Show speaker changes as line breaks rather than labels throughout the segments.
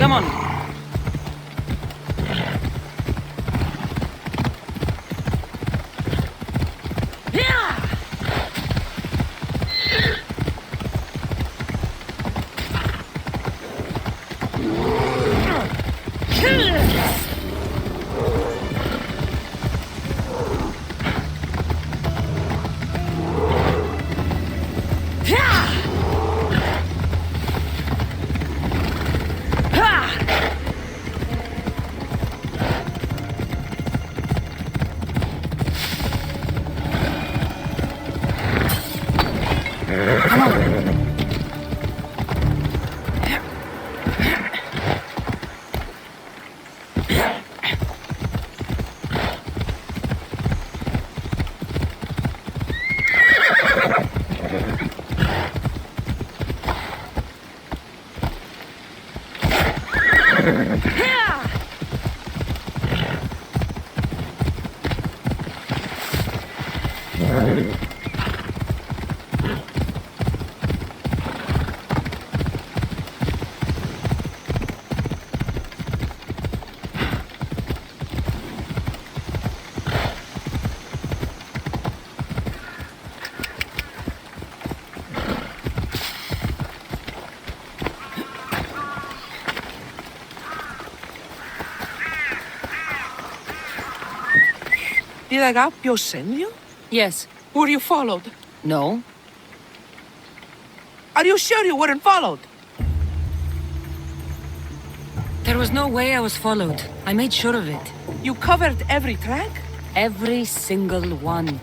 Come on.
Did Agapio send you?
Yes.
Were you followed?
No.
Are you sure you weren't followed?
There was no way I was followed. I made sure of it.
You covered every track?
Every single one.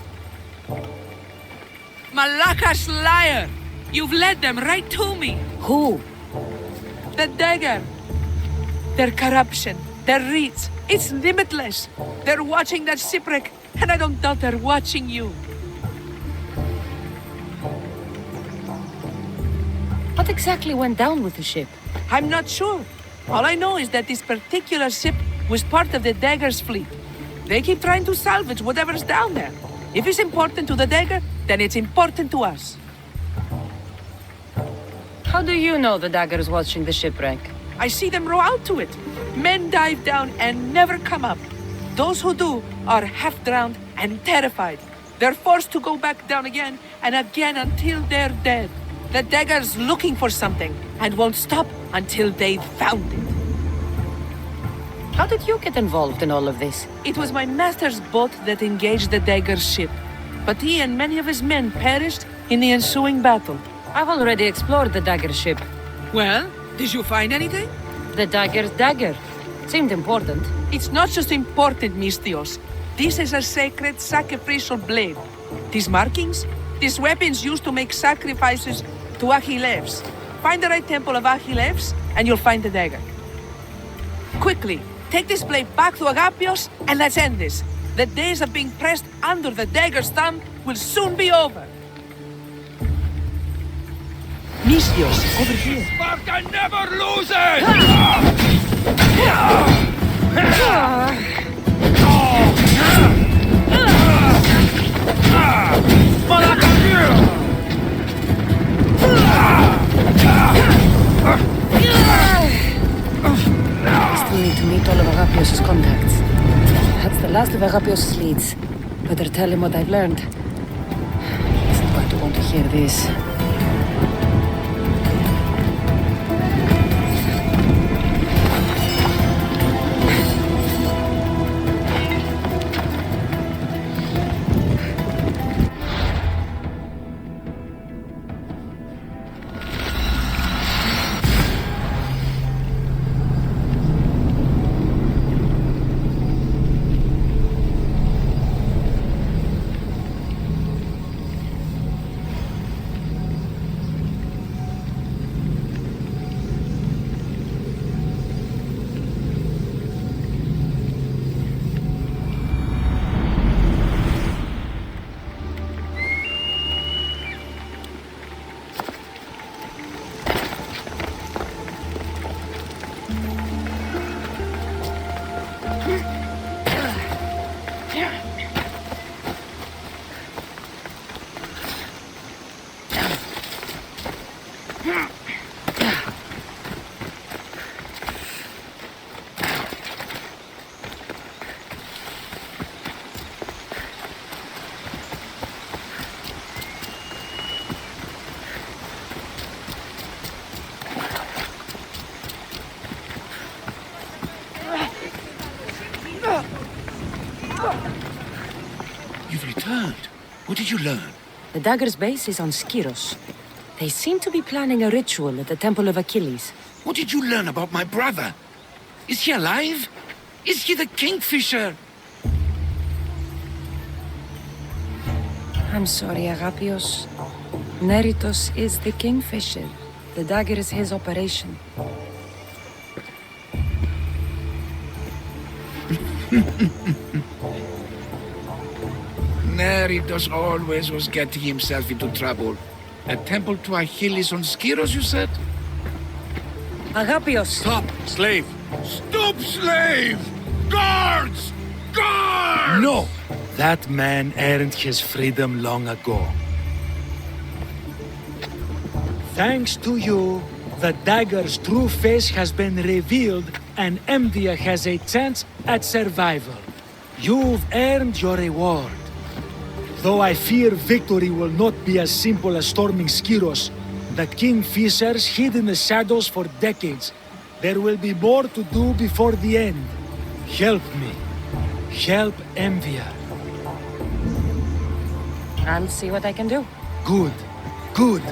Malaka's liar! You've led them right to me!
Who?
The dagger! Their corruption, their reach, it's limitless! They're watching that shipwreck, and I don't doubt they're watching you.
What exactly went down with the ship?
I'm not sure. All I know is that this particular ship was part of the Dagger's fleet. They keep trying to salvage whatever's down there. If it's important to the Dagger, then it's important to us.
How do you know the dagger is watching the shipwreck?
I see them row out to it. Men dive down and never come up. Those who do are half-drowned and terrified. They're forced to go back down again and again until they're dead. The Dagger's looking for something and won't stop until they've found it.
How did you get involved in all of this?
It was my master's boat that engaged the Dagger's ship, but he and many of his men perished in the ensuing battle.
I've already explored the dagger ship.
Well, did you find anything?
The dagger's dagger. Seemed important.
It's not just important, Mistios. This is a sacred sacrificial blade. These markings? These weapons used to make sacrifices to Achilles. Find the right temple of Achilles, and you'll find the dagger. Quickly, take this blade back to Agapios, and let's end this. The days of being pressed under the dagger's thumb will soon be over. Mistios, over here.
Sparta never loses!
I still need to meet all of Agapios' contacts. That's the last of Agapios' leads. Better tell him what I've learned. He's not going to want to hear this.
What did you learn?
The dagger's base is on Skiros. They seem to be planning a ritual at the Temple of Achilles.
What did you learn about my brother? Is he alive? Is he the Kingfisher?
I'm sorry, Agapios. Neritos is the Kingfisher. The dagger is his operation.
Neritos always was getting himself into trouble. A temple to Achilles on Skiros, you said?
Agapios!
Stop, slave! Stop, slave! Guards! Guards!
No! That man earned his freedom long ago. Thanks to you, the dagger's true face has been revealed and EVGA has a chance at survival. You've earned your reward. Though I fear victory will not be as simple as storming Skiros, the Kingfishers hid in the shadows for decades. There will be more to do before the end. Help me. Help EVGA.
I'll see what I can do.
Good. Good.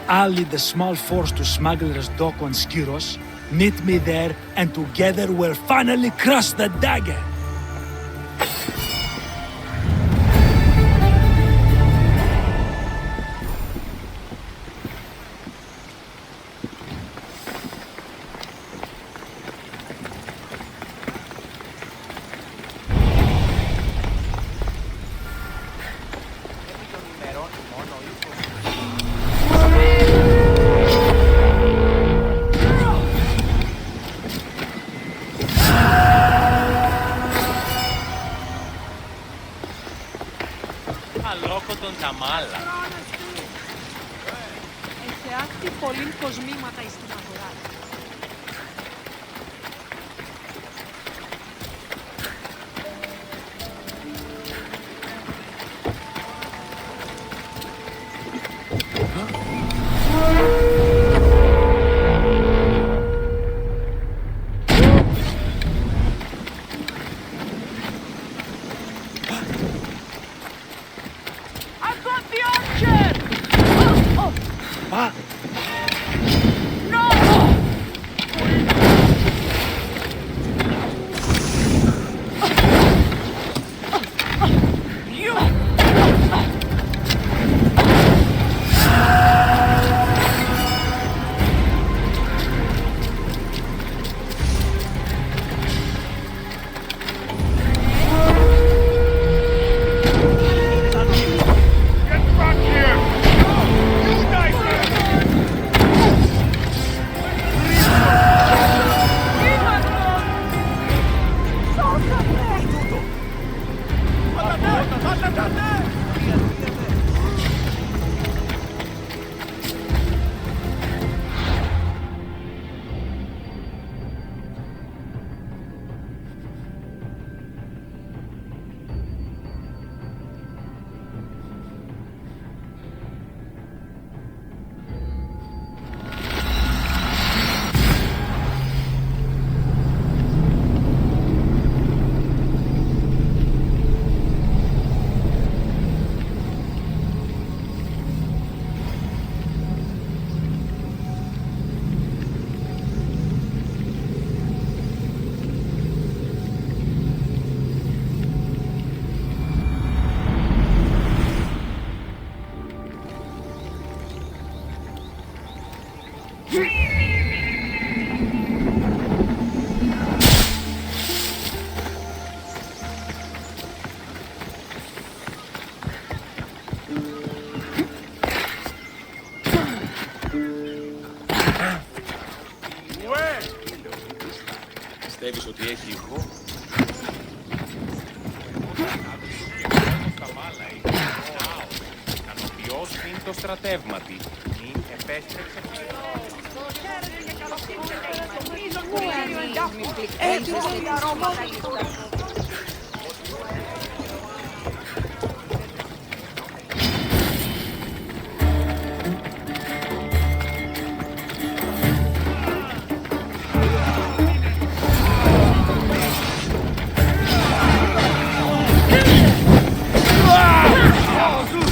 I'll lead the small force to Smuggler's Dock on Skiros. Meet me there, and together we'll finally crush the dagger!
Αλόκοτον τα μάλα.
Έχει άκτη πολλήν κοσμήματα εις την αγορά.
Πιστεύεις ότι έχει ηχό? Ικανοποιός είναι το στρατεύματι. Μην επέστρεψε πίσω.
Έτοιμοι αρώματα.
Oh,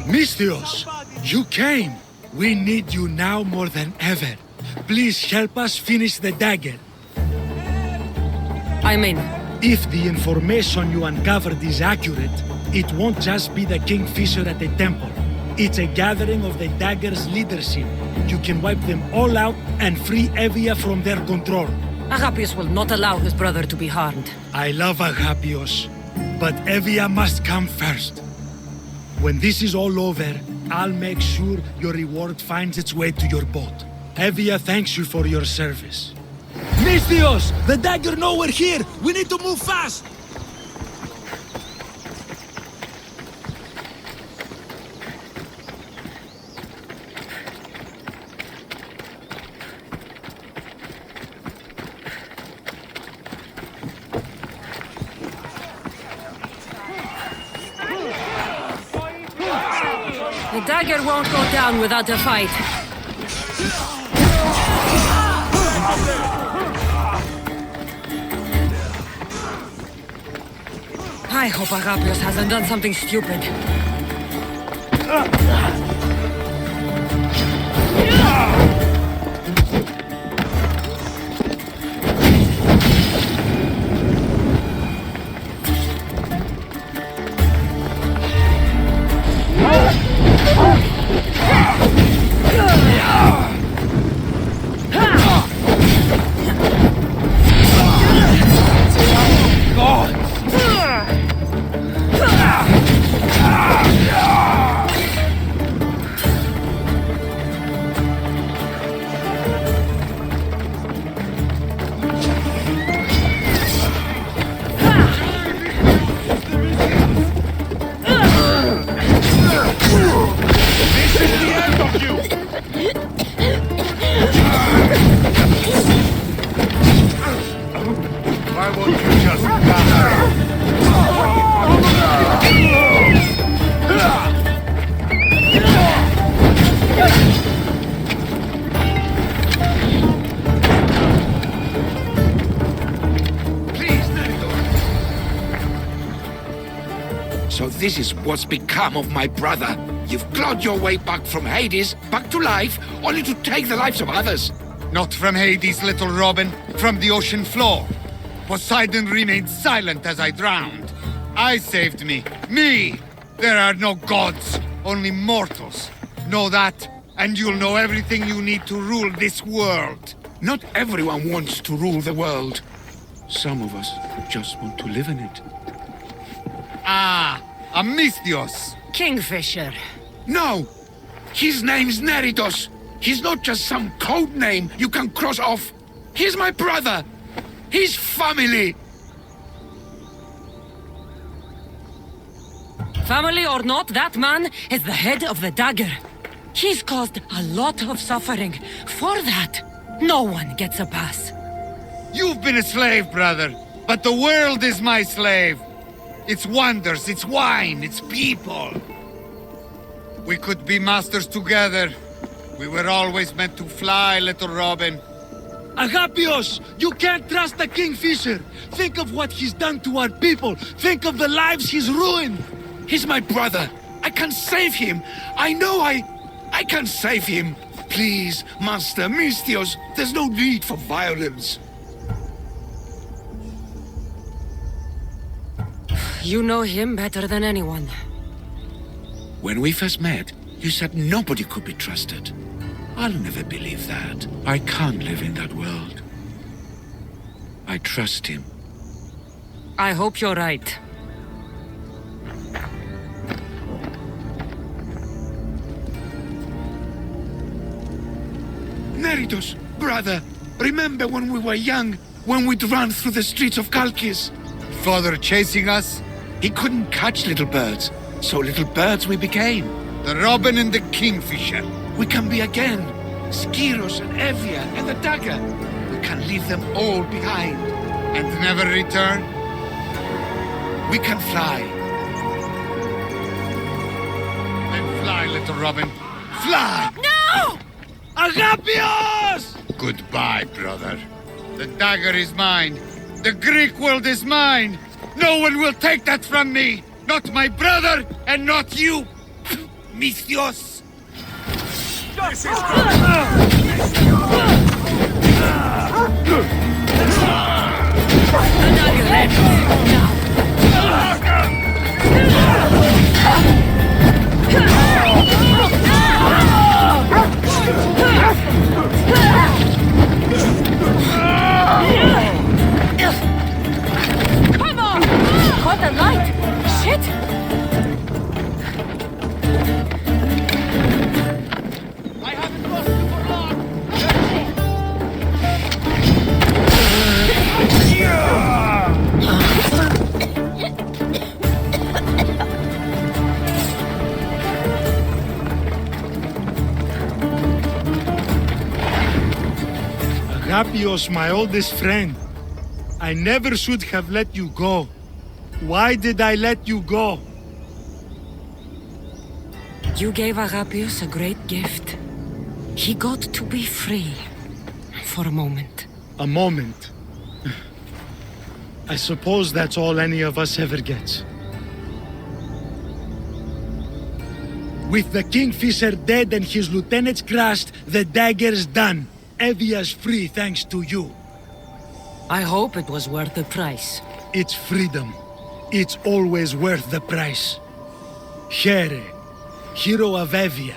Misthios, you came! We need you now more than ever. Please help us finish the dagger.
I'm in.
If the information you uncovered is accurate, it won't just be the Kingfisher at the temple. It's a gathering of the dagger's leadership. You can wipe them all out and free EVGA from their control.
Agapius will not allow his brother to be harmed.
I love Agapios, but EVGA must come first. When this is all over, I'll make sure your reward finds its way to your boat. EVGA thanks you for your service. Misthios! The dagger nowhere here! We need to move fast!
The dagger won't go down without a fight. I hope Agapios hasn't done something stupid.
Why won't you just die? So this is what's become of my brother. You've clawed your way back from Hades, back to life, only to take the lives of others.
Not from Hades, little Robin, from the ocean floor. Poseidon remained silent as I drowned. I saved me. Me! There are no gods, only mortals. Know that, and you'll know everything you need to rule this world.
Not everyone wants to rule the world. Some of us just want to live in it.
Ah, a Misthios.
Kingfisher.
No! His name's Neritos. He's not just some code name you can cross off. He's my brother. He's family.
Family or not, that man is the head of the dagger. He's caused a lot of suffering. For that, no one gets a pass.
You've been a slave, brother, but the world is my slave. Its wonders, its wine, its people. We could be masters together. We were always meant to fly, little Robin.
Agapios! You can't trust the Kingfisher! Think of what he's done to our people! Think of the lives he's ruined!
He's my brother. I can save him. I know I can save him. Please, Master Misthios, there's no need for violence.
You know him better than anyone.
When we first met, you said nobody could be trusted. I'll never believe that. I can't live in that world. I trust him.
I hope you're right.
Neritos, brother, remember when we were young, when we'd run through the streets of Kalkis?
Father chasing us?
He couldn't catch little birds, so little birds we became.
The Robin and the Kingfisher.
We can be again. Skiros and EVGA and the dagger. We can leave them all behind.
And never return?
We can fly.
Then fly, little Robin. Fly!
No!
Agapios!
Goodbye, brother. The dagger is mine. The Greek world is mine. No one will take that from me. Not my brother, and not you. Misthios.
Come on! Caught the light! Shit!
I haven't lost you for long.
Agapios, my oldest friend. I never should have let you go. Why did I let you go?
You gave Agapios a great gift. He got to be free. For a moment.
A moment. I suppose that's all any of us ever gets. With the Kingfisher dead and his lieutenants crushed, the dagger's done. EVGA's free thanks to you.
I hope it was worth the price.
It's freedom. It's always worth the price. Here, hero of EVGA.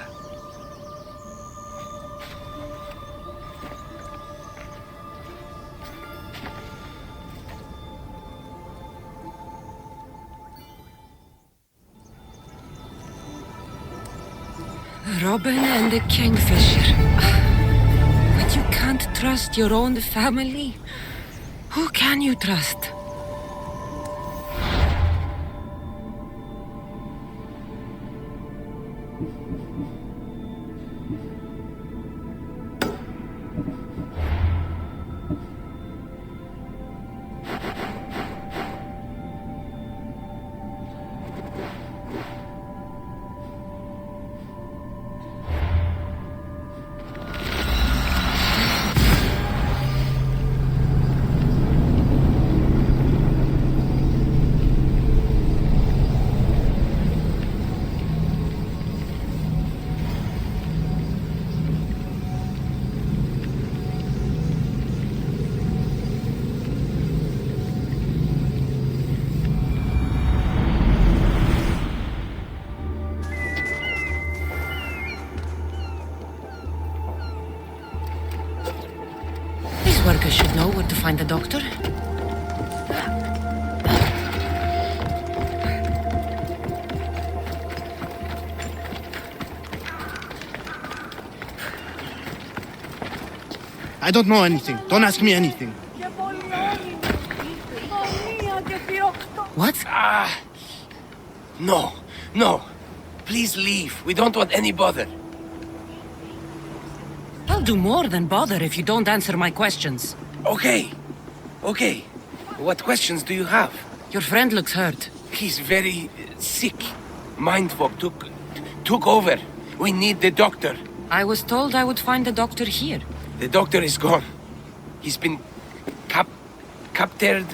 Robin and the Kingfisher. But you can't trust your own family. Who can you trust? Workers should know where to find the doctor.
I don't know anything. Don't ask me anything.
What?
No, no. Please leave. We don't want any bother.
I'll do more than bother if you don't answer my questions.
Okay. Okay. What questions do you have?
Your friend looks hurt.
He's very sick. Mind fog took over. We need the doctor.
I was told I would find the doctor here.
The doctor is gone. He's been captured.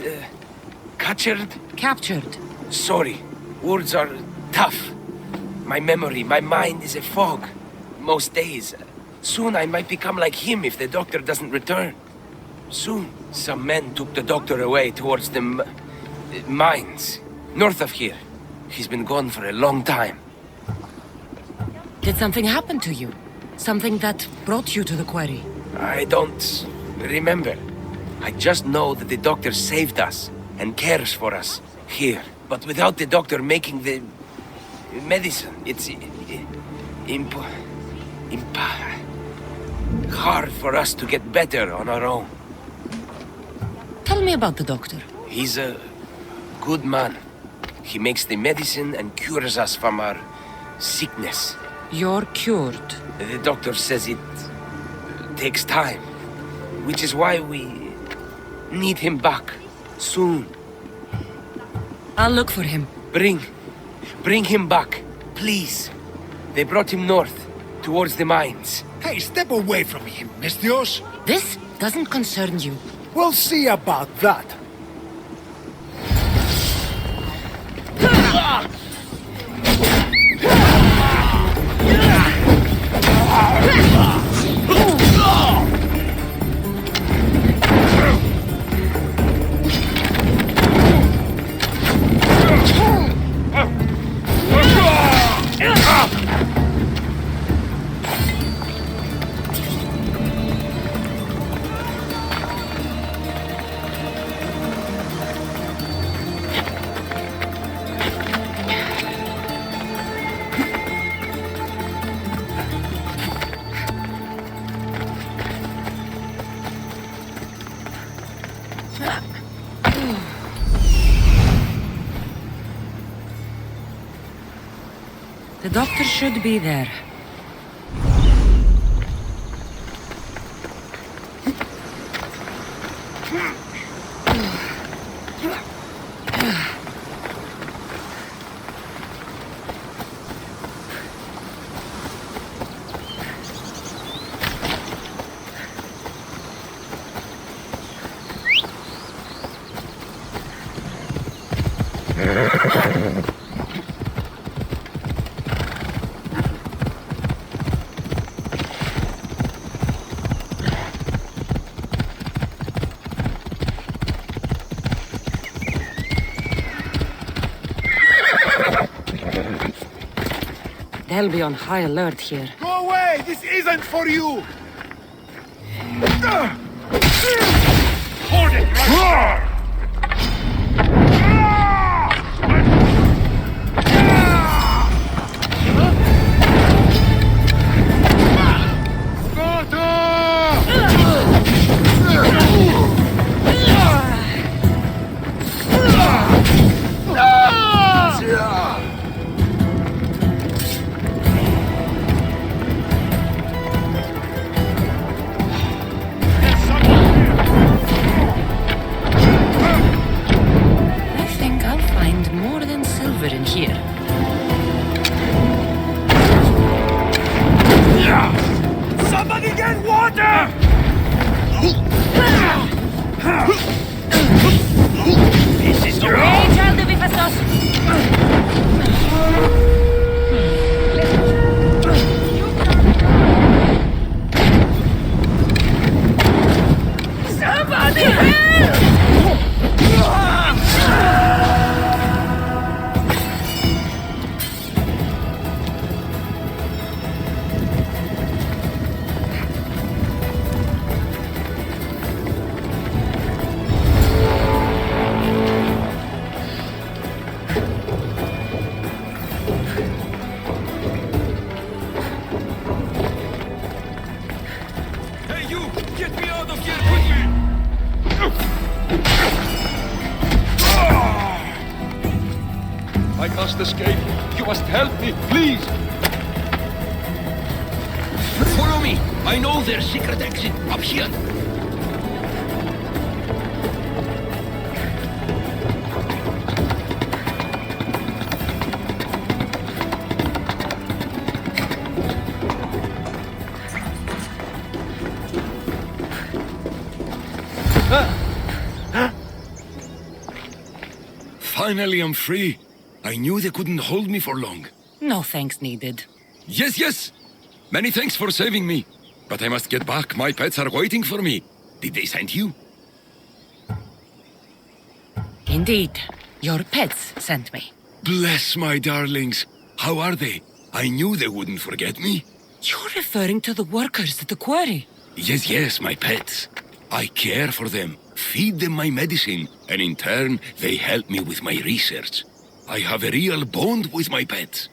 Captured.
Sorry. Words are tough. My memory, my mind is a fog. Most days. Soon I might become like him if the doctor doesn't return. Soon, some men took the doctor away towards the mines, north of here. He's been gone for a long time.
Did something happen to you? Something that brought you to the quarry?
I don't remember. I just know that the doctor saved us and cares for us here. But without the doctor making the medicine, it's hard for us to get better on our own.
Tell me about the doctor.
He's a good man. He makes the medicine and cures us from our sickness.
You're cured.
The doctor says it takes time, which is why we need him back soon.
I'll look for him.
Bring him back, please. They brought him north towards the mines.
Hey, step away from him, Mistios.
This doesn't concern you.
We'll see about that.
The doctor should be there. They'll be on high alert here.
Go away! This isn't for you! Hold it right
in here.
Somebody get water! This is your
Hey, child of Hephaestus!
Somebody help!
I must escape. You must help me, please.
Follow me. I know their secret exit up here.
Finally, I'm free. I knew they couldn't hold me for long.
No thanks needed.
Yes, yes. Many thanks for saving me. But I must get back. My pets are waiting for me. Did they send you?
Indeed. Your pets sent me.
Bless my darlings. How are they? I knew they wouldn't forget me.
You're referring to the workers at the quarry.
Yes, yes, my pets. I care for them, feed them my medicine, and in turn, they help me with my research. I have a real bond with my pets.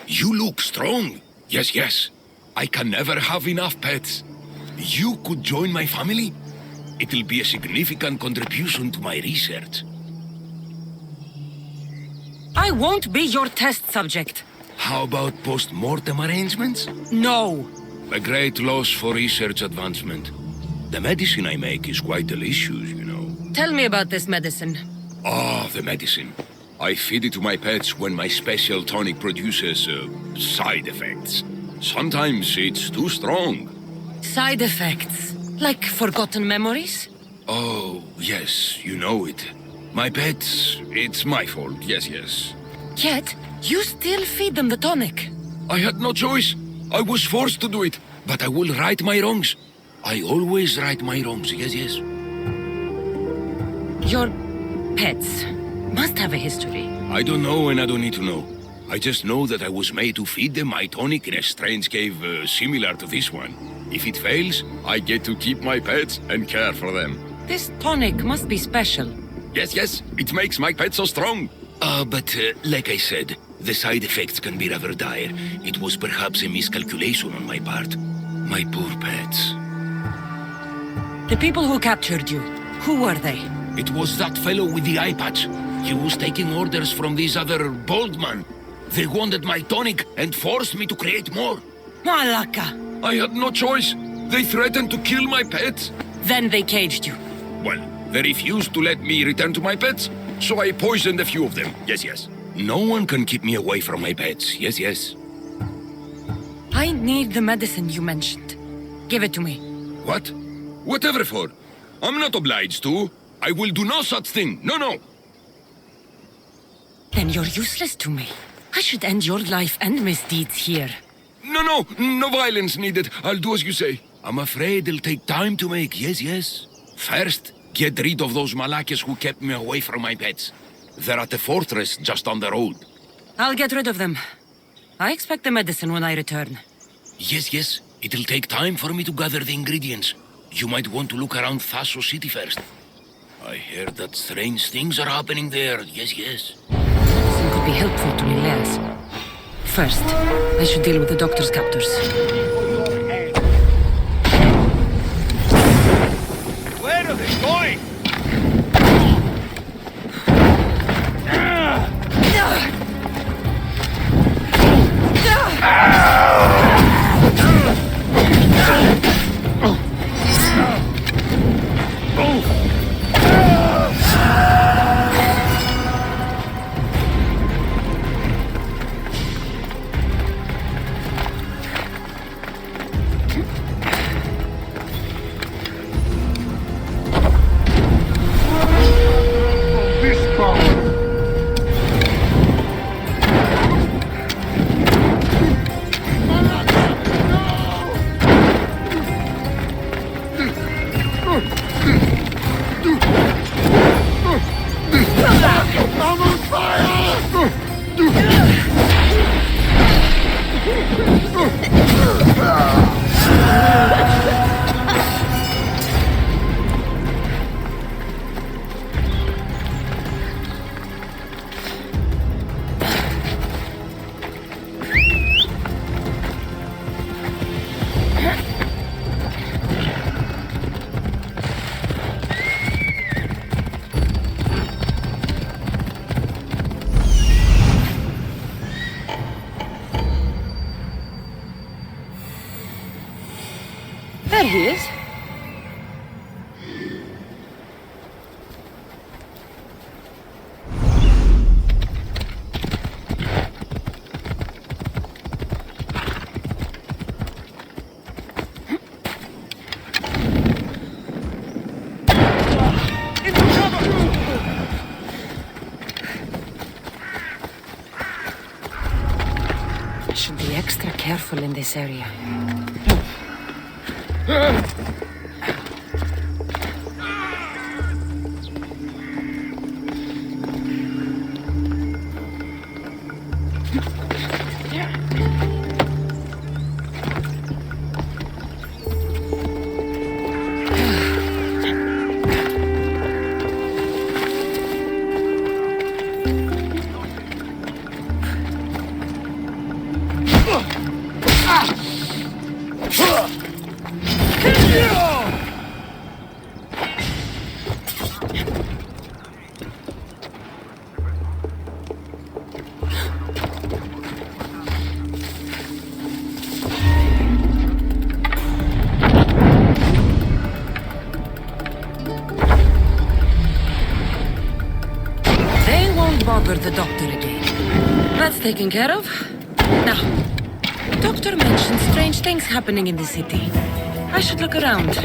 You look strong. Yes, yes. I can never have enough pets. You could join my family? It'll be a significant contribution to my research.
I won't be your test subject.
How about post-mortem arrangements?
No.
A great loss for research advancement. The medicine I make is quite delicious, you know.
Tell me about this medicine.
Ah, the medicine. I feed it to my pets when my special tonic produces, side effects. Sometimes it's too strong.
Side effects, like forgotten memories?
Oh, yes, you know it. My pets, it's my fault, yes.
Yet, you still feed them the tonic.
I had no choice. I was forced to do it. But I will right my wrongs. I always right my wrongs, yes.
Your pets must have a history.
I don't know and I don't need to know. I just know that I was made to feed them my tonic in a strange cave similar to this one. If it fails, I get to keep my pets and care for them.
This tonic must be special.
Yes, it makes my pets so strong. But like I said, the side effects can be rather dire. It was perhaps a miscalculation on my part. My poor pets.
The people who captured you, who were they?
It was that fellow with the eye patch. He was taking orders from this other bald man. They wanted my tonic and forced me to create more.
Malaka!
I had no choice. They threatened to kill my pets.
Then they caged you.
Well, they refused to let me return to my pets, so I poisoned a few of them. Yes. No one can keep me away from my pets. Yes.
I need the medicine you mentioned. Give it to me.
What? Whatever for. I'm not obliged to. I will do no such thing. No.
Then you're useless to me. I should end your life and misdeeds here.
No violence needed. I'll do as you say. I'm afraid it'll take time to make. Yes. First, get rid of those Malakas who kept me away from my pets. They're at the fortress just on the road.
I'll get rid of them. I expect the medicine when I return.
Yes. It'll take time for me to gather the ingredients. You might want to look around Thasos City first. I heard that strange things are happening there. Yes.
Medicine could be helpful to Lileas. First, I should deal with the doctor's captors.
Where are they going?
There he is. Should be extra careful in this area. Bother the doctor again. That's taken care of. Now, Doctor mentioned strange things happening in the city. I should look around.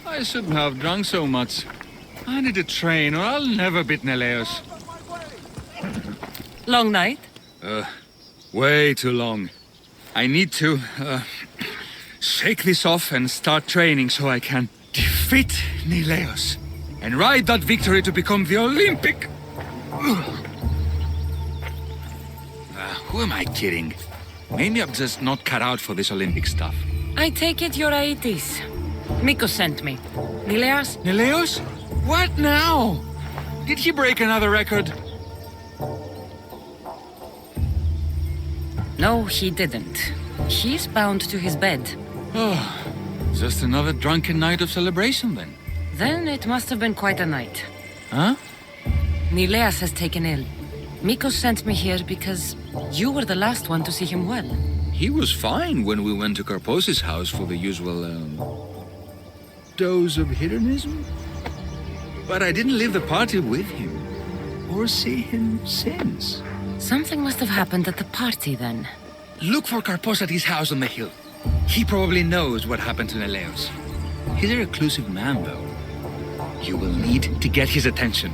I shouldn't have drunk so much. I need a train or I'll never beat Neleos.
Long night?
Way too long. I need to, shake this off and start training so I can defeat Neleos and ride that victory to become the Olympic... who am I kidding? Maybe I'm just not cut out for this Olympic stuff.
I take it you're Aetis. Miko sent me. Neleos?
Neleos? What now? Did he break another record?
No, he didn't. He's bound to his bed.
Oh, just another drunken night of celebration then.
Then it must have been quite a night.
Huh?
Neleos has taken ill. Miko sent me here because you were the last one to see him well.
He was fine when we went to Karpos's house for the usual, dose of hedonism. But I didn't leave the party with him, or see him since.
Something must have happened at the party then.
Look for Karpos at his house on the hill. He probably knows what happened to Neleos. He's a reclusive man, though. You will need to get his attention.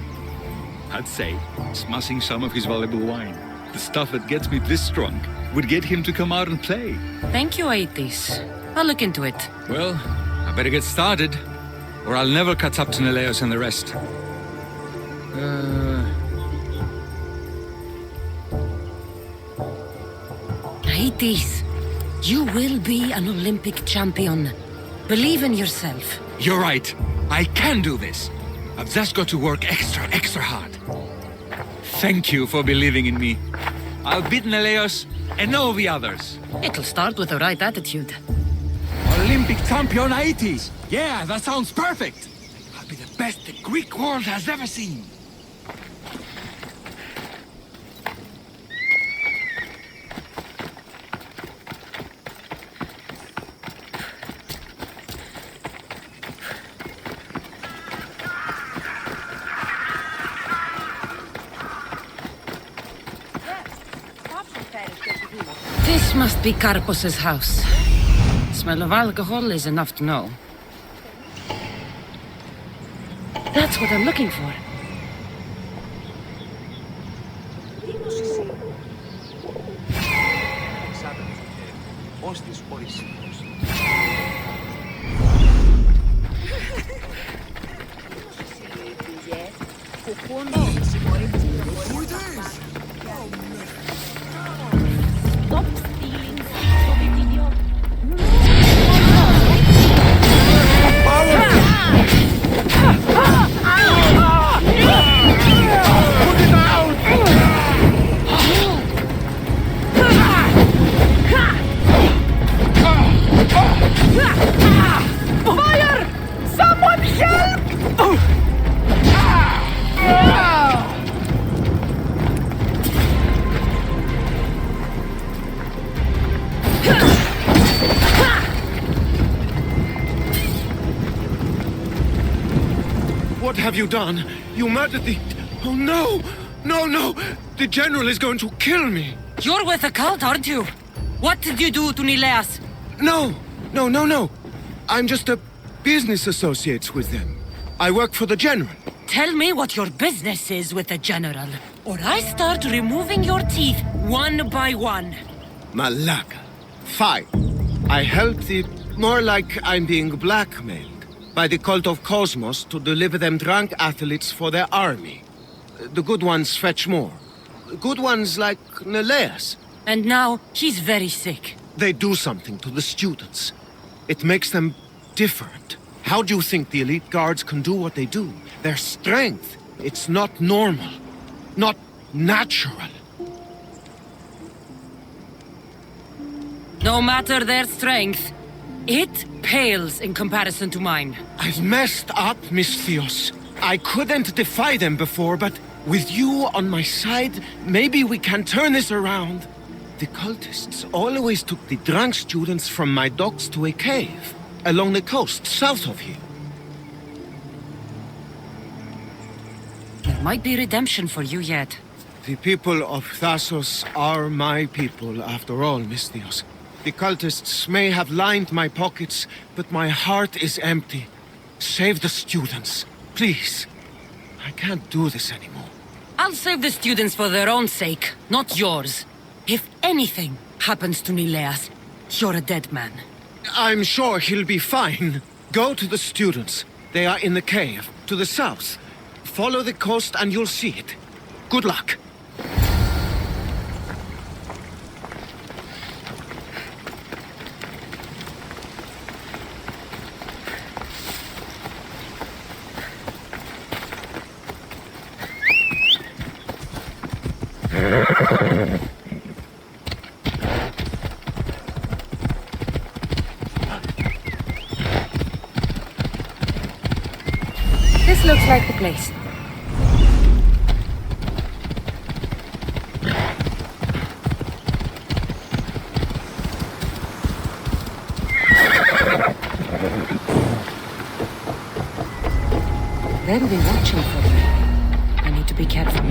I'd say, smashing some of his valuable wine, the stuff that gets me this drunk, would get him to come out and play.
Thank you, Aetis. I'll look into it.
Well, I better get started, or I'll never catch up to Neleos and the rest.
Aetis, you will be an Olympic champion. Believe in yourself.
You're right. I can do this. I've just got to work extra hard. Thank you for believing in me. I'll beat Neleos and all the others.
It'll start with the right attitude.
Olympic champion Aetis! Yeah, that sounds perfect! I'll be the best the Greek world has ever seen.
This must be Karpos's house. Smell of alcohol is enough to know. That's what I'm looking for.
Stop stealing.
have you done? You murdered the... Oh, no! No, no! The General is going to kill me!
You're with the cult, aren't you? What did you do to Nileas?
No! No, no, no! I'm just a business associate with them. I work for the General.
Tell me what your business is with the General, or I start removing your teeth one by one.
Malaka. Fine. I help the... More like I'm being blackmailed by the cult of Cosmos to deliver them drunk athletes for their army. The good ones fetch more. Good ones like Nileas.
And now, he's very sick.
They do something to the students. It makes them different. How do you think the elite guards can do what they do? Their strength, it's not normal. Not natural.
No matter their strength, it pales in comparison to mine.
I've messed up, Misthios. I couldn't defy them before, but with you on my side, maybe we can turn this around. The cultists always took the drunk students from my docks to a cave, along the coast, south of here.
There might be redemption for you yet.
The people of Thasos are my people, after all, Misthios. The cultists may have lined my pockets, but my heart is empty. Save the students, please. I can't do this anymore.
I'll save the students for their own sake, not yours. If anything happens to Nileas, you're a dead man.
I'm sure he'll be fine. Go to the students. They are in the cave, to the south. Follow the coast and you'll see it. Good luck.
This looks like the place. They'll be watching for me. I need to be careful.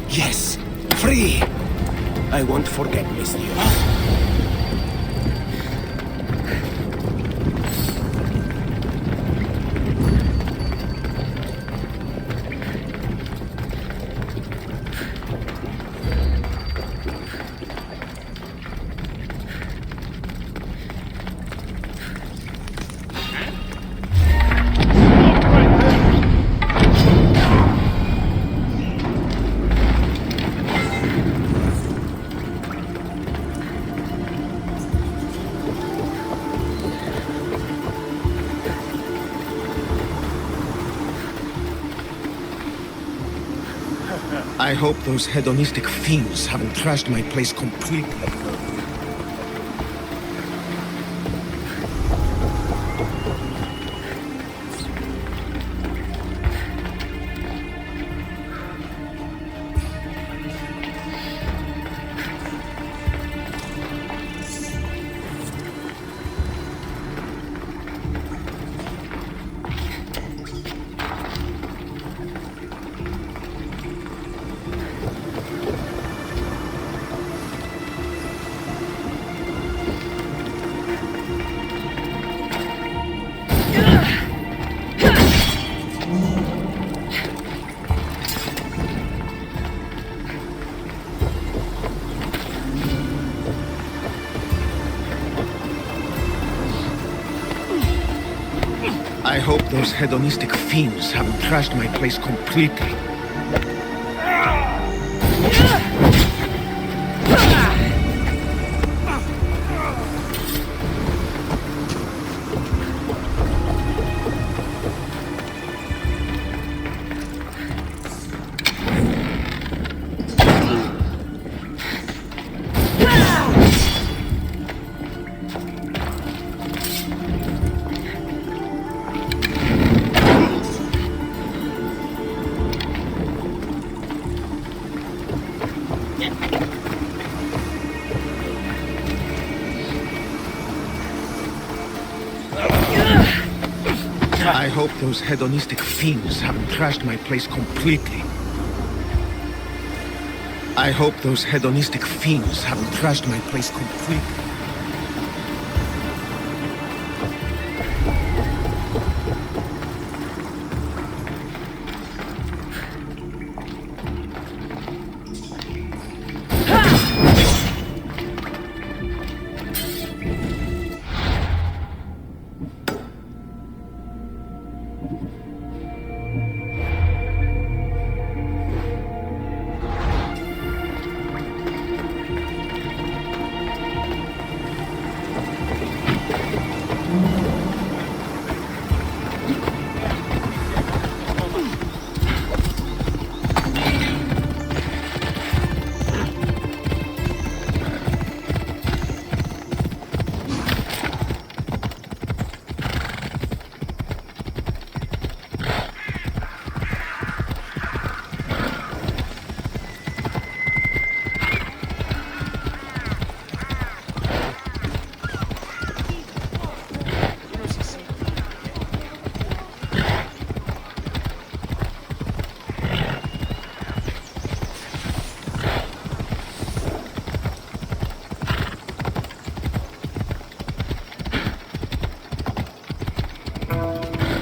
Yes, free! I won't forget, Misthios.
I hope those hedonistic fiends haven't trashed my place completely. I hope those hedonistic fiends haven't trashed my place completely. I hope those hedonistic fiends haven't trashed my place completely. I hope those hedonistic fiends haven't trashed my place completely.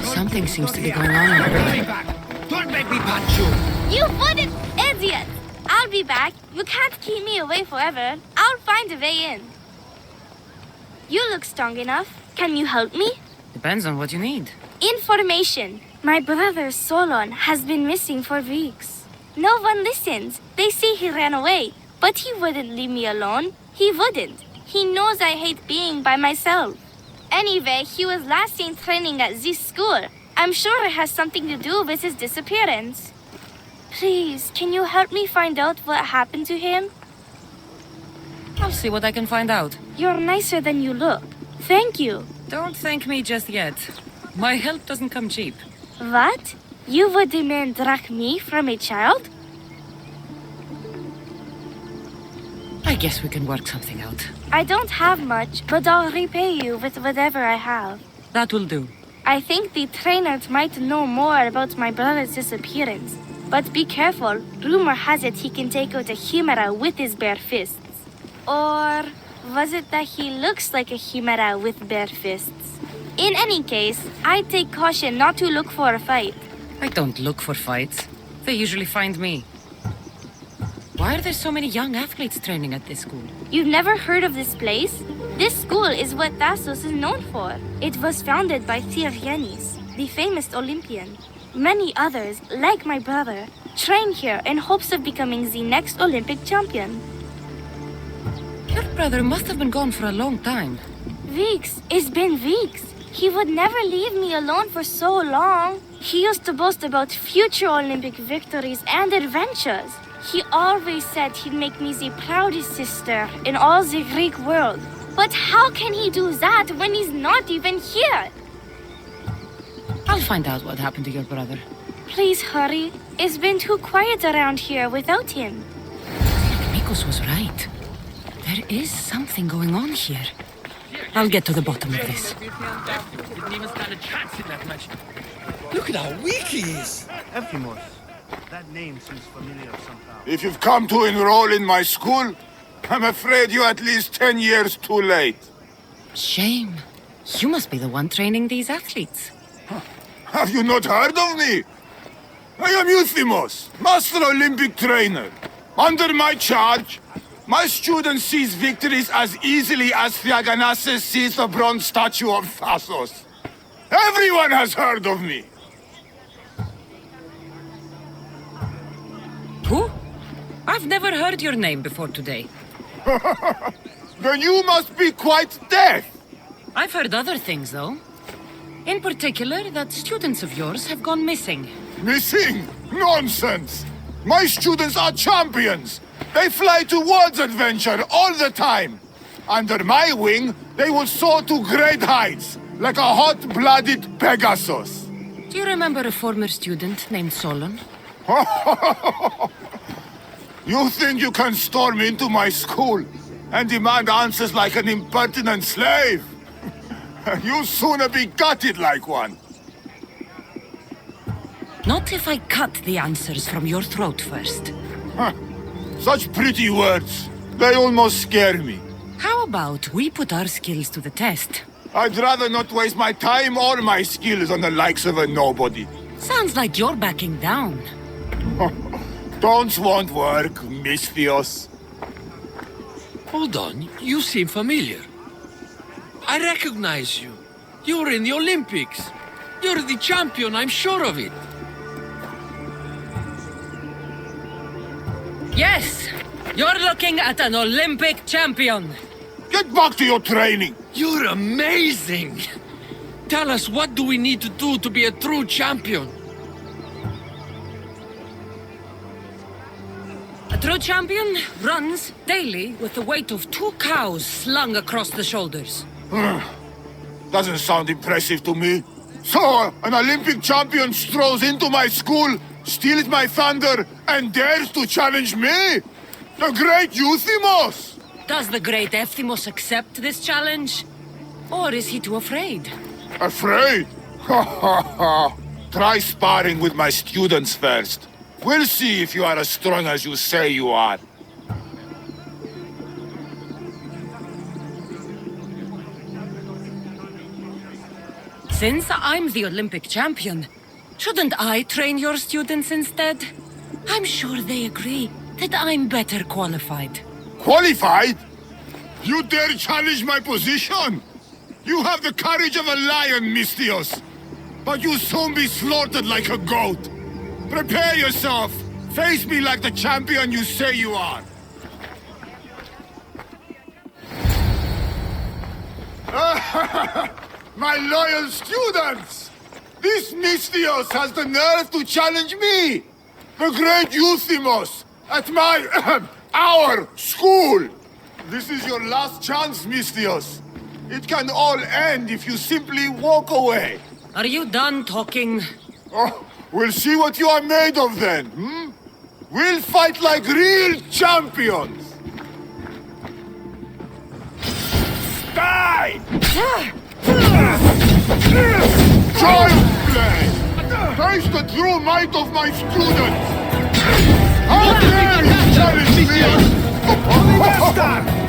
Something seems to be going on here.
Don't make me punch you!
You wouldn't, idiot! I'll be back. You can't keep me away forever. I'll find a way in. You look strong enough. Can you help me?
Depends on what you need.
Information. My brother Solon has been missing for weeks. No one listens. They say he ran away, but he wouldn't leave me alone. He wouldn't. He knows I hate being by myself. Anyway, he was last seen training at this school. I'm sure it has something to do with his disappearance. Please, can you help me find out what happened to him?
I'll see what I can find out.
You're nicer than you look. Thank you.
Don't thank me just yet. My help doesn't come cheap.
What? You would demand drachmi from a child?
I guess we can work something out.
I don't have much, but I'll repay you with whatever I have.
That will do.
I think the trainers might know more about my brother's disappearance. But be careful. Rumor has it he can take out a chimera with his bare fists. Or was it that he looks like a chimera with bare fists? In any case, I'd take caution not to look for a fight.
I don't look for fights. They usually find me. Why are there so many young athletes training at this school?
You've never heard of this place? This school is what Asus is known for. It was founded by Thiergenis, the famous Olympian. Many others, like my brother, train here in hopes of becoming the next Olympic champion.
Your brother must have been gone for a long time.
Weeks. It's been weeks. He would never leave me alone for so long. He used to boast about future Olympic victories and adventures. He always said he'd make me the proudest sister in all the Greek world. But how can he do that when he's not even here?
I'll find out what happened to your brother.
Please hurry. It's been too quiet around here without him.
Mikos was right. There is something going on here. I'll get to the bottom of this.
Look at how weak he is!
Ephimos. That name seems familiar somehow.
If you've come to enroll in my school, I'm afraid you're at least 10 years too late.
Shame. You must be the one training these athletes.
Have you not heard of me? I am Euthymos, Master Olympic Trainer. Under my charge, my student sees victories as easily as Thiaganasses sees the bronze statue of Thasos. Everyone has heard of me!
Who? I've never heard your name before today.
Then you must be quite deaf!
I've heard other things, though. In particular, that students of yours have gone missing.
Missing? Nonsense! My students are champions! They fly towards adventure all the time! Under my wing, they will soar to great heights, like a hot-blooded Pegasus.
Do you remember a former student named Solon?
You think you can storm into my school and demand answers like an impertinent slave? You'll sooner be gutted like one.
Not if I cut the answers from your throat first.
Such pretty words. They almost scare me.
How about we put our skills to the test?
I'd rather not waste my time or my skills on the likes of a nobody.
Sounds like you're backing down.
Don't want work, Misthios.
Hold on, you seem familiar. I recognize you. You're in the Olympics. You're the champion, I'm sure of it.
Yes! You're looking at an Olympic champion!
Get back to your training!
You're amazing! Tell us, what do we need to do to be a true champion?
A true champion runs daily with the weight of 2 cows slung across the shoulders.
Doesn't sound impressive to me. So, an Olympic champion strolls into my school, steals my thunder, and dares to challenge me? The great Euthymos!
Does the great Euthymos accept this challenge? Or is he too afraid?
Afraid? Ha ha ha! Try sparring with my students first. We'll see if you are as strong as you say you are.
Since I'm the Olympic champion, shouldn't I train your students instead? I'm sure they agree that I'm better qualified.
Qualified? You dare challenge my position? You have the courage of a lion, Misthios. But you'll soon be slaughtered like a goat. Prepare yourself. Face me like the champion you say you are. My loyal students! This Misthios has the nerve to challenge me! The great Euthymos! At my... our school! This is your last chance, Misthios. It can all end if you simply walk away.
Are you done talking?
Oh, we'll see what you are made of then, hmm? We'll fight like real champions! Die! Child's play! Face the true might of my students! How dare you challenge me!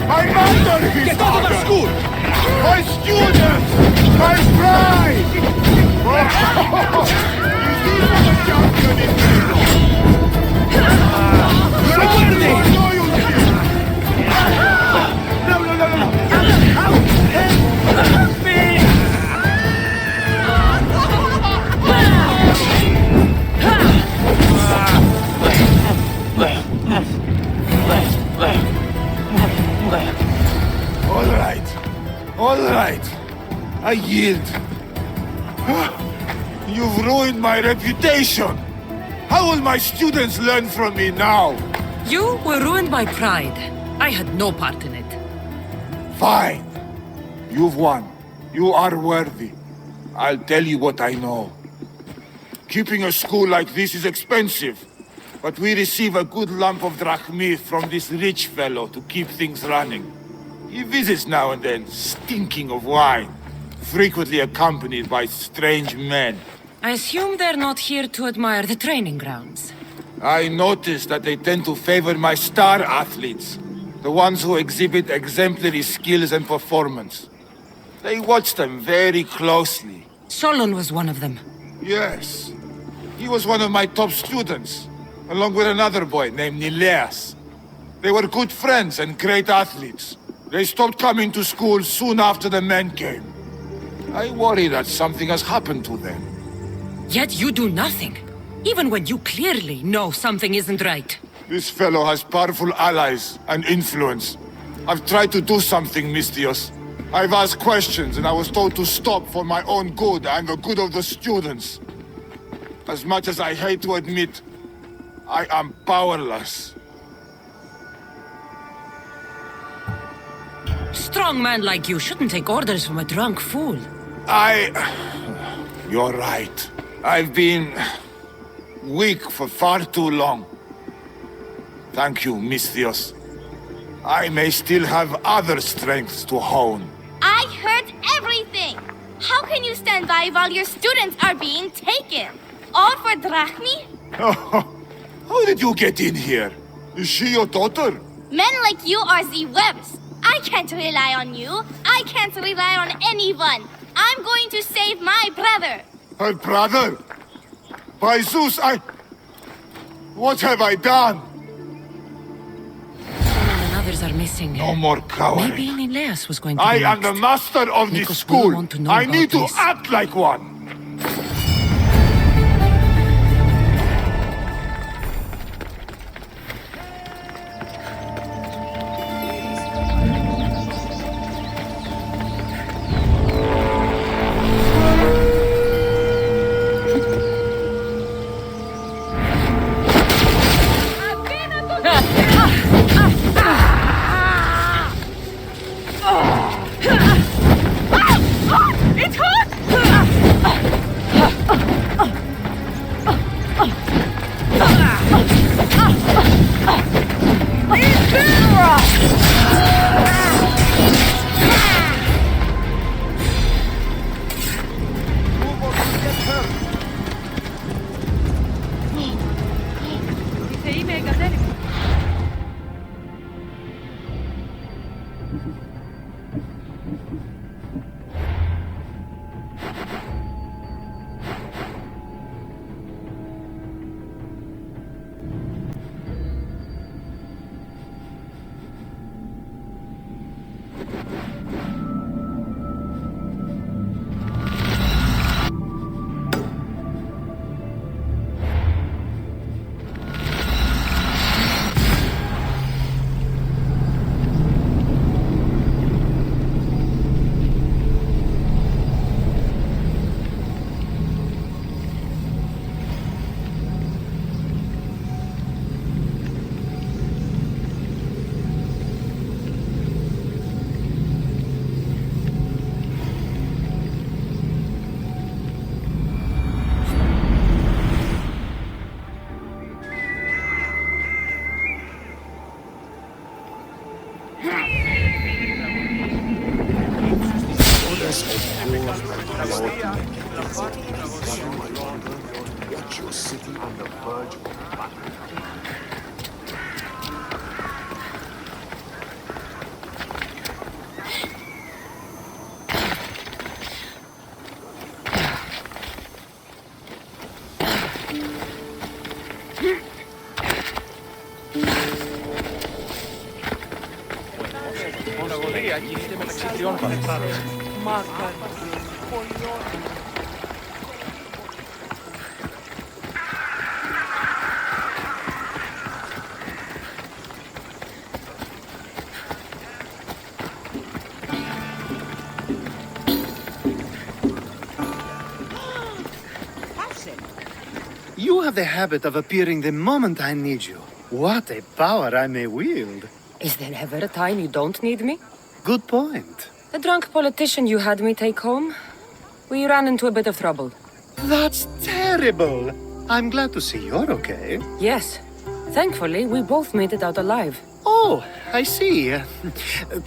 My master is
Get out of our school!
My students! My pride! Is this what a champion is made of? All right. I yield. You've ruined my reputation. How will my students learn from me now?
You were ruined by pride. I had no part in it.
Fine. You've won. You are worthy. I'll tell you what I know. Keeping a school like this is expensive, but we receive a good lump of drachmi from this rich fellow to keep things running. He visits now and then, stinking of wine, frequently accompanied by strange men.
I assume they're not here to admire the training grounds.
I noticed that they tend to favor my star athletes, the ones who exhibit exemplary skills and performance. They watch them very closely.
Solon was one of them.
Yes. He was one of my top students, along with another boy named Nileas. They were good friends and great athletes. They stopped coming to school soon after the men came. I worry that something has happened to them.
Yet you do nothing, even when you clearly know something isn't right.
This fellow has powerful allies and influence. I've tried to do something, Mistios. I've asked questions and I was told to stop for my own good and the good of the students. As much as I hate to admit, I am powerless.
Strong man like you shouldn't take orders from a drunk fool.
You're right. I've been weak for far too long. Thank you, Mistios. I may still have other strengths to hone.
I heard everything! How can you stand by while your students are being taken? All for drachmi?
How did you get in here? Is she your daughter?
Men like you are the webs. I can't rely on you. I can't rely on anyone. I'm going to save my brother.
Her brother? By Zeus, what have I done?
Someone and others are missing.
No more cowering.
Maybe Nileas was going to
I
be
am
next.
the master of this
Nikos
school.
will want to know
I
about
need to
this.
act like one.
It's hot!
Get your city on the verge of battle.
Κινείται μεταξύ τριών βαθμών.
You have the habit of appearing the moment I need you. What a power I may wield.
Is there ever a time you don't need me?
Good point.
The drunk politician you had me take home? We ran into a bit of trouble.
That's terrible. I'm glad to see you're okay.
Yes. Thankfully, we both made it out alive.
Oh, I see.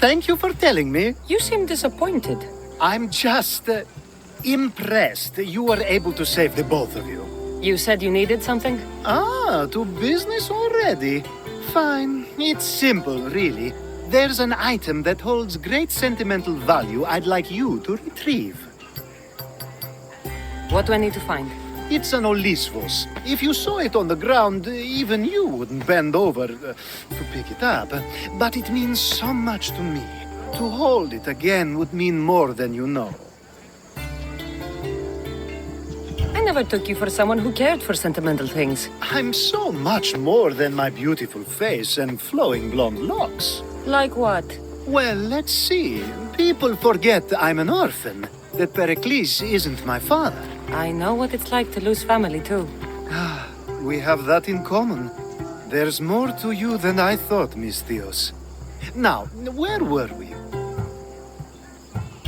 Thank you for telling me.
You seem disappointed.
I'm just impressed you were able to save the both of you.
You said you needed something?
Ah, to business already. Fine. It's simple, really. There's an item that holds great sentimental value I'd like you to retrieve.
What do I need to find?
It's an Olisvos. If you saw it on the ground, even you wouldn't bend over to pick it up. But it means so much to me. To hold it again would mean more than you know.
never took you for someone who cared for sentimental things.
I'm so much more than my beautiful face and flowing blonde locks.
Like what?
Well, let's see. People forget I'm an orphan, that Pericles isn't my father.
I know what it's like to lose family, too.
We have that in common. There's more to you than I thought, Miss Theos. Now, where were we?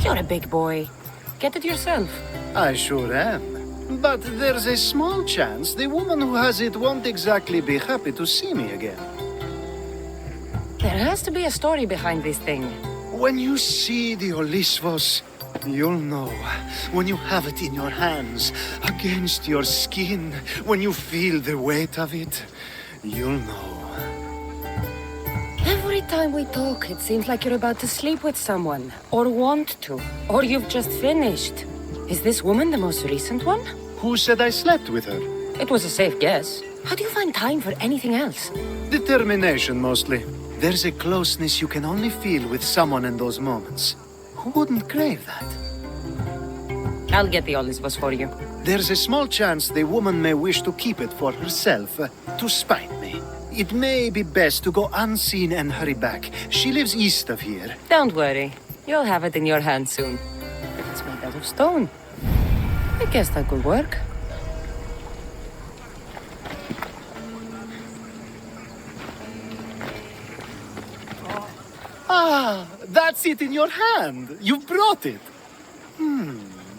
You're a big boy. Get it yourself.
I sure am. But there's a small chance the woman who has it won't exactly be happy to see me again.
There has to be a story behind this thing.
When you see the Olisvos, you'll know. When you have it in your hands, against your skin, when you feel the weight of it, you'll know.
Every time we talk, it seems like you're about to sleep with someone, or want to, or you've just finished. Is this woman the most recent one?
Who said I slept with her?
It was a safe guess. How do you find time for anything else?
Determination, mostly. There's a closeness you can only feel with someone in those moments. Who wouldn't crave that?
I'll get the Olisvos for you.
There's a small chance the woman may wish to keep it for herself, to spite me. It may be best to go unseen and hurry back. She lives east of here.
Don't worry. You'll have it in your hand soon. It's made out of stone. I guess that could work.
Ah, that's it in your hand. You brought it.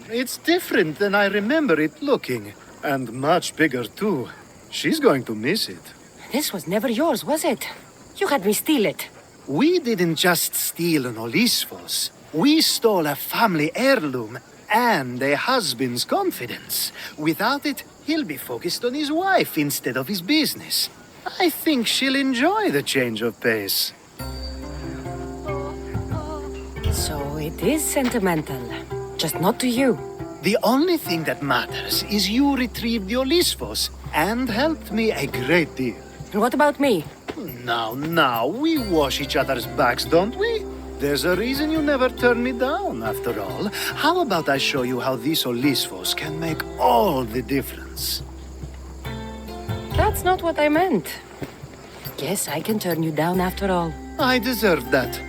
It's different than I remember it looking. And much bigger, too. She's going to miss it.
This was never yours, was it? You had me steal it.
We didn't just steal an Olisvos. We stole a family heirloom and a husband's confidence. Without it, he'll be focused on his wife instead of his business. I think she'll enjoy the change of pace.
So it is sentimental. Just not to you.
The only thing that matters is you retrieved the Olisvos and helped me a great deal.
And what about me?
Now, we wash each other's backs, don't we? There's a reason you never turn me down, after all. How about I show you how these Olisvos can make all the difference?
That's not what I meant. Guess I can turn you down after all.
I deserve that.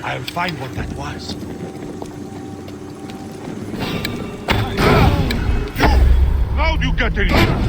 I'll find what that was.
How'd you get in here?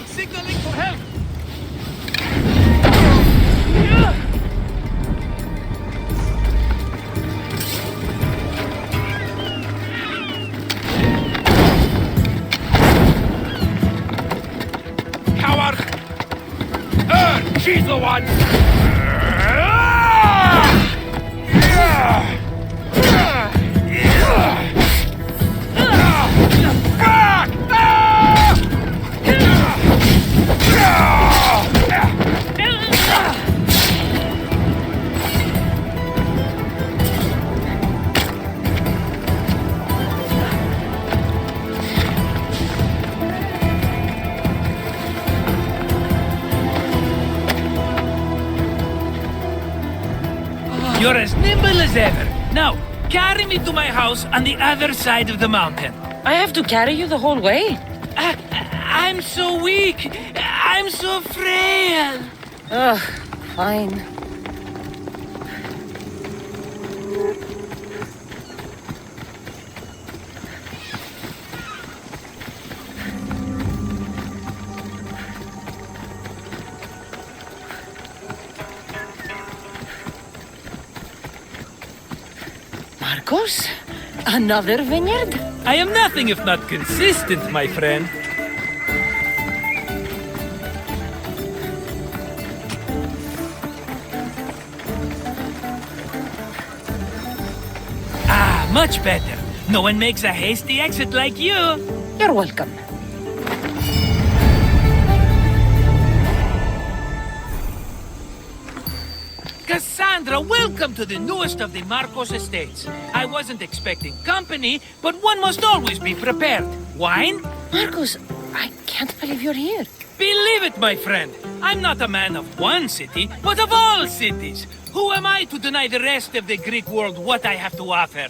Signaling for help! Coward! She's the one! You're as nimble as ever. Now, carry me to my house on the other side of the mountain.
I have to carry you the whole way?
I'm so weak. I'm so frail.
Ugh, fine. Marcos? Another vineyard?
I am nothing if not consistent, my friend. Ah, much better. No one makes a hasty exit like you.
You're welcome.
Cassandra, welcome to the newest of the Marcos estates. I wasn't expecting company, but one must always be prepared. Wine?
Marcos, I can't believe you're here.
Believe it, my friend. I'm not a man of one city, but of all cities. Who am I to deny the rest of the Greek world what I have to offer?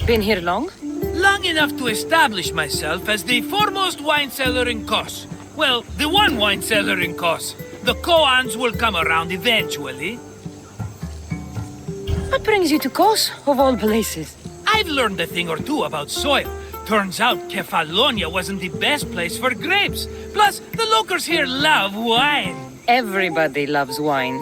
Been here long?
Long enough to establish myself as the foremost wine seller in Kos. Well, the one wine seller in Kos. The Koans will come around eventually.
What brings you to Kos, of all places?
I've learned a thing or two about soil. Turns out Kefalonia wasn't the best place for grapes. Plus, the locals here love wine.
Everybody loves wine.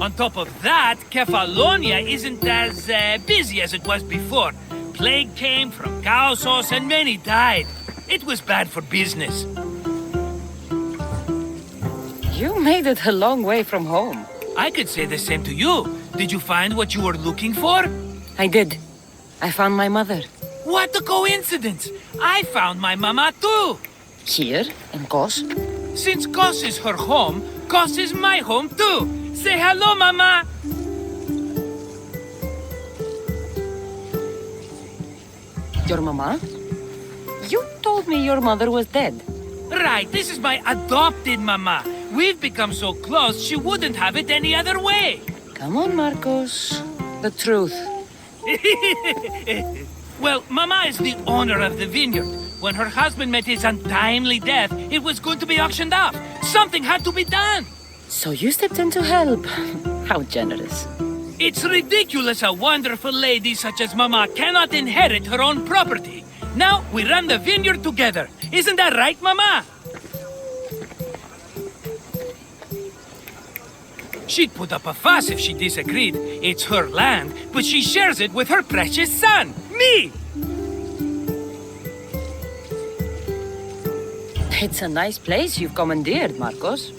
On top of that, Kefalonia isn't as busy as it was before. Plague came from Kausos and many died. It was bad for business.
You made it a long way from home.
I could say the same to you. Did you find what you were looking for?
I did. I found my mother.
What a coincidence! I found my mama too!
Here, in Kos?
Since Kos is her home, Kos is my home too! Say hello, mama!
Your mama? You told me your mother was dead.
Right, this is my adopted mama. We've become so close, she wouldn't have it any other way.
Come on, Marcos. The truth.
Well, Mama is the owner of the vineyard. When her husband met his untimely death, it was going to be auctioned off. Something had to be done.
So you stepped in to help. How generous.
It's ridiculous a wonderful lady such as Mama cannot inherit her own property. Now we run the vineyard together. Isn't that right, Mama? She'd put up a fuss if she disagreed. It's her land, but she shares it with her precious son, me!
It's a nice place you've commandeered, Marcos.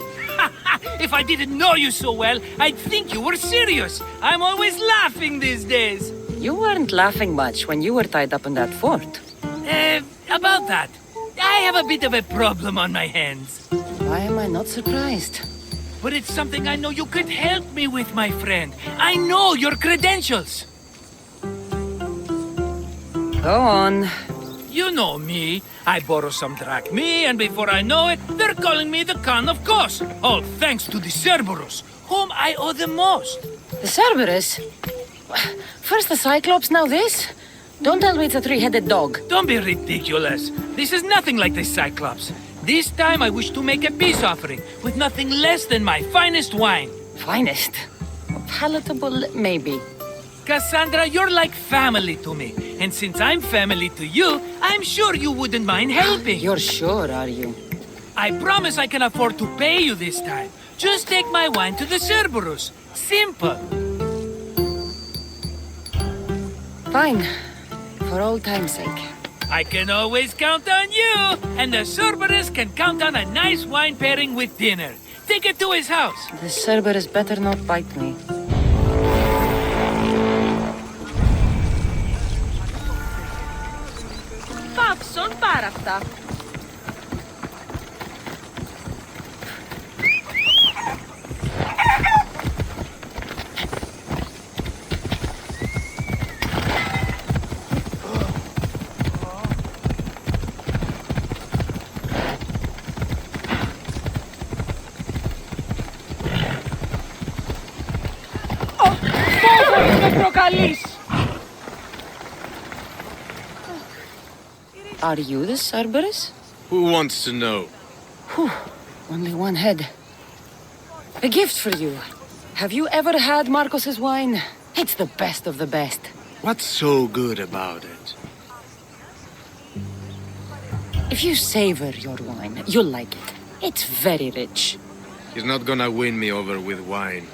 If I didn't know you so well, I'd think you were serious. I'm always laughing these days.
You weren't laughing much when you were tied up in that fort.
About that. I have a bit of a problem on my hands.
Why am I not surprised?
but it's something I know you could help me with, my friend. I know your credentials.
Go on.
You know me. I borrow some drachmi, and before I know it, they're calling me the Khan of Kos. All thanks to the Cerberus, whom I owe the most.
The Cerberus? First the Cyclops, now this? Don't tell me it's a three-headed dog.
Don't be ridiculous. This is nothing like the Cyclops. This time I wish to make a peace offering with nothing less than my finest wine.
Finest? Palatable, maybe.
Cassandra, you're like family to me. And since I'm family to you, I'm sure you wouldn't mind helping.
You're sure, are you?
I promise I can afford to pay you this time. Just take my wine to the Cerberus. Simple.
Fine. For old time's sake.
I can always count on you. And the Cerberus can count on a nice wine pairing with dinner. Take it to his house.
The Cerberus better not bite me.
Πάψον πάρα αυτά.
Με προκαλείς!
Are you the Cerberus?
Who wants to know?
Whew. Only one head. A gift for you. Have you ever had Marcos's wine? It's the best of the best.
What's so good about it?
If you savor your wine, you'll like it. It's very rich.
He's not gonna win me over with wine.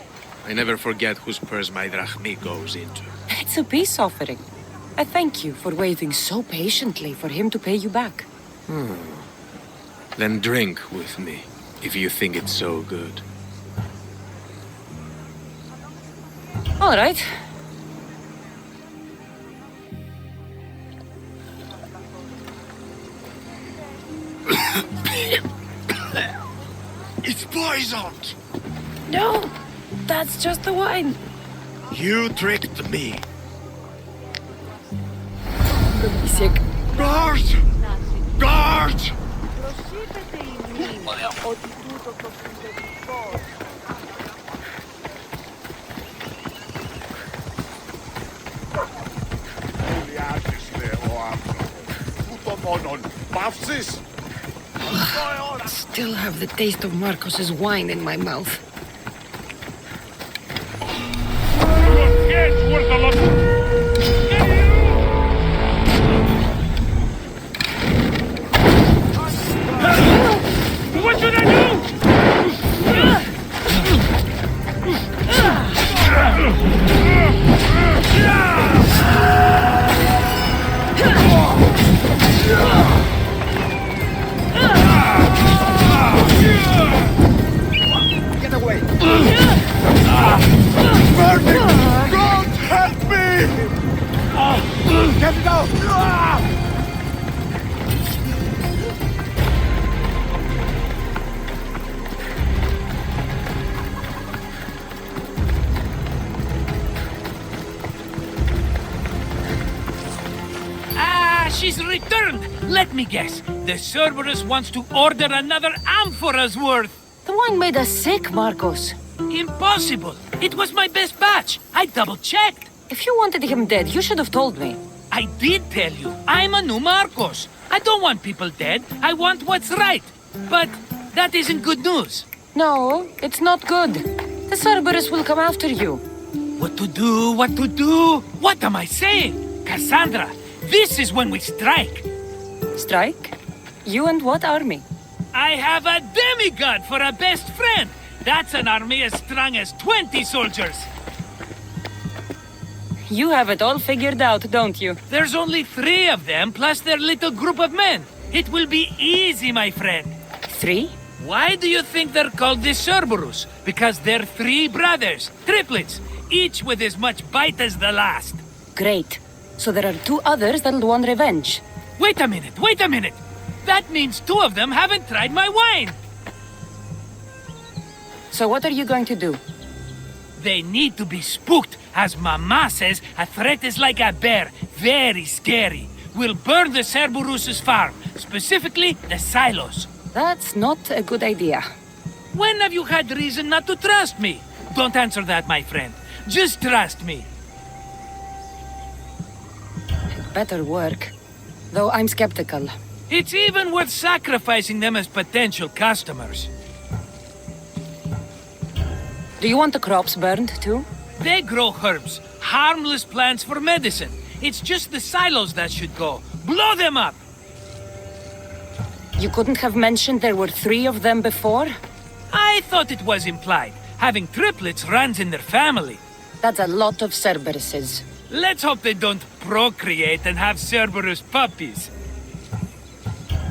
I never forget whose purse my drachmi goes into.
It's a peace offering. I thank you for waiting so patiently for him to pay you back.
Then drink with me, if you think it's so good.
All right.
It's poisoned!
No, that's just the wine.
You tricked me.
I'm gonna be sick.
Guard! Guard!
Still have the taste of Marcos's wine in my mouth.
What should I do?
Get away! Burning! God help me! Get it out!
She's returned! Let me guess. The Cerberus wants to order another amphora's worth.
The wine made us sick, Marcos.
Impossible! It was my best batch. I double-checked.
If you wanted him dead, you should have told me.
I did tell you. I'm a new Marcos. I don't want people dead. I want what's right. But that isn't good news.
No, it's not good. The Cerberus will come after you.
What to do? What to do? What am I saying? Cassandra, this is when we strike.
Strike? You and what army?
I have a demigod for a best friend. That's an army as strong as 20 soldiers.
You have it all figured out, don't you?
There's only 3 of them, plus their little group of men. It will be easy, my friend.
3?
Why do you think they're called the Cerberus? Because they're 3 brothers, triplets, each with as much bite as the last.
Great. So there are 2 others that'll want revenge.
Wait a minute, wait a minute! That means 2 of them haven't tried my wine!
So what are you going to do?
They need to be spooked. As Mama says, a threat is like a bear. Very scary. We'll burn the Cerberus' farm, specifically the silos.
That's not a good idea.
When have you had reason not to trust me? Don't answer that, my friend. Just trust me.
It better work. Though I'm skeptical.
It's even worth sacrificing them as potential customers.
Do you want the crops burned too?
They grow herbs, harmless plants for medicine. It's just the silos that should go. Blow them up!
You couldn't have mentioned there were 3 of them before?
I thought it was implied. Having triplets runs in their family.
That's a lot of Cerberuses.
Let's hope they don't procreate and have Cerberus puppies.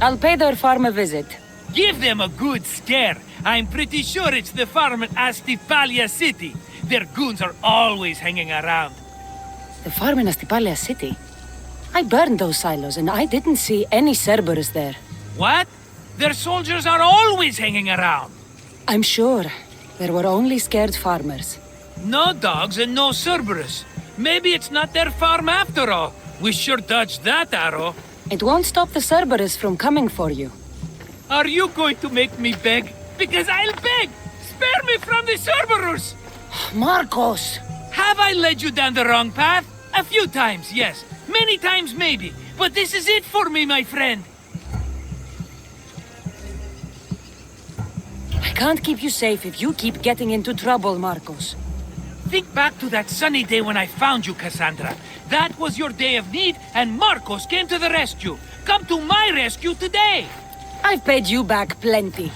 I'll pay their farm a visit.
Give them a good scare. I'm pretty sure it's the farm in Astipalia City. Their goons are always hanging around.
The farm in Astipalia City? I burned those silos and I didn't see any Cerberus there.
What? Their soldiers are always hanging around.
I'm sure. There were only scared farmers.
No dogs and no Cerberus. Maybe it's not their farm after all. We sure dodged that arrow.
It won't stop the Cerberus from coming for you.
Are you going to make me beg? Because I'll beg! Spare me from the Cerberus!
Marcos!
Have I led you down the wrong path? A few times, yes. Many times, maybe. But this is it for me, my friend.
I can't keep you safe if you keep getting into trouble, Marcos.
Think back to that sunny day when I found you, Cassandra. That was your day of need, and Marcos came to the rescue. Come to my rescue today!
I've paid you back plenty.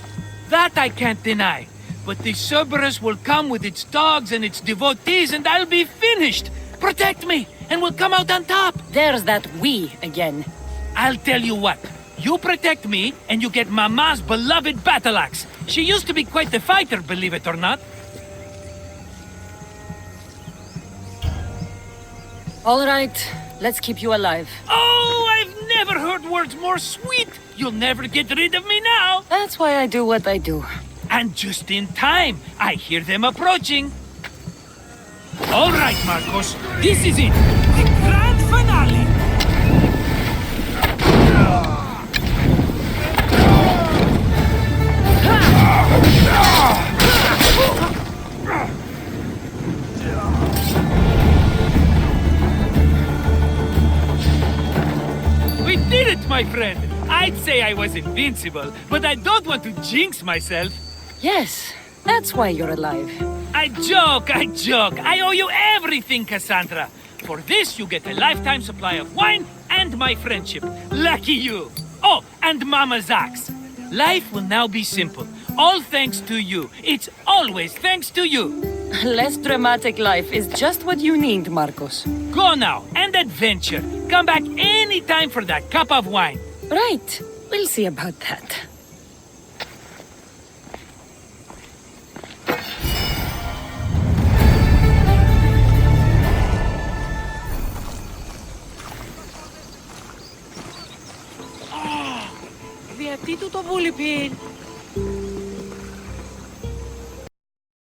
That I can't deny. But the Cerberus will come with its dogs and its devotees, and I'll be finished! Protect me, and we'll come out on top!
There's that we again.
I'll tell you what. You protect me, and you get Mama's beloved battle axe. She used to be quite the fighter, believe it or not.
All right, let's keep you alive.
Oh, I've never heard words more sweet! You'll never get rid of me now!
That's why I do what I do.
And just in time, I hear them approaching. All right, Marcos, this is it. The grand finale! We did it, my friend! I'd say I was invincible, but I don't want to jinx myself.
Yes, that's why you're alive.
I joke, I joke. I owe you everything, Cassandra. For this, you get a lifetime supply of wine and my friendship. Lucky you. Oh, and Mama's axe. Life will now be simple. All thanks to you. It's always thanks to you.
Less dramatic life is just what you need, Marcos.
Go now, and adventure. Come back anytime for that cup of wine.
Right. We'll see about that.
Γιατί του το βούληπιν.